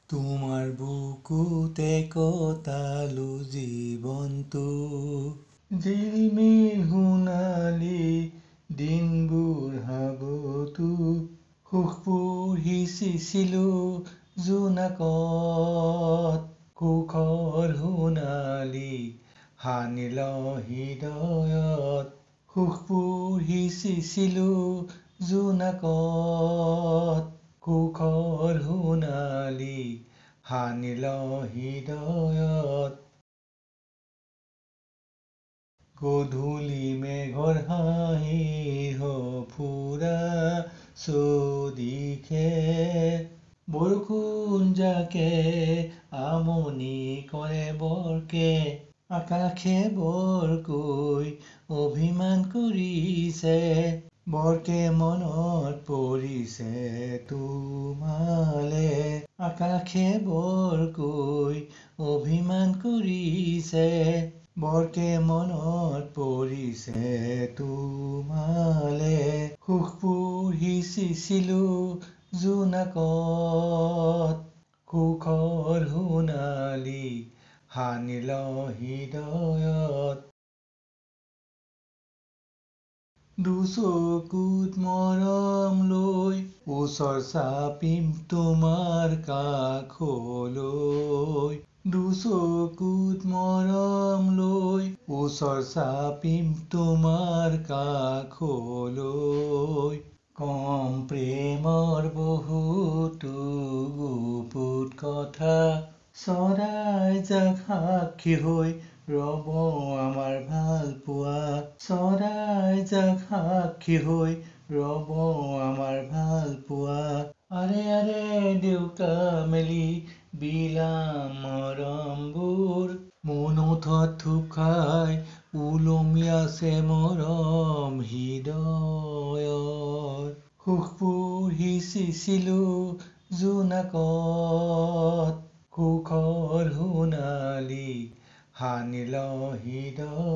তোমাৰ বুকুতে কটালো জীৱনটো জিৰিমিৰ সোণালী দিনবোৰ হাবতো সুখবোৰ সিঁচিছিলো জোনাকত সুখৰ সোণালী সানিল হৃদয়ত সুখবোৰ সিঁচিছিলো জোনাকত সুখৰ সোণালী সানিল হৃদয়ত গধূলি মেঘৰ হাঁহিৰ সফুৰা চদিখে বৰষুণ জাকে আমনি কৰে বৰকে আকাশে বৰকৈ অভিমান কৰিছে বৰকে মনত পৰিছে তোমালে আকাশে বৰকৈ অভিমান কৰিছে বৰকে মনত পৰিছে তোমালে সুখবোৰ সিঁচিছিলো জোনাকত সুখৰ সোণালী সানিল হৃদয়ত দুচকুত মৰম লৈ ওচৰ চাপিম তোমাৰ কাষলৈ দুচকুত মৰম লৈ ওচৰ চাপিম তোমাৰ কাষলৈ কম প্ৰেমৰ বহুতো গুপুত কথা চৰাই যাক সাক্ষী হৈ ৰব আমাৰ ভাল পোৱা চৰাই যাক সাক্ষী হৈ ৰব আমাৰ ভাল পোৱা আৰে দেউকা মেলি বিলাম মৰমবোৰ মনথত থুপ খাই ওলমি আছে মৰম হৃদয়ত সুখবোৰ সিঁচিছিলো জোনাকত সুখৰ সোণালী সানিল হৃদয়ত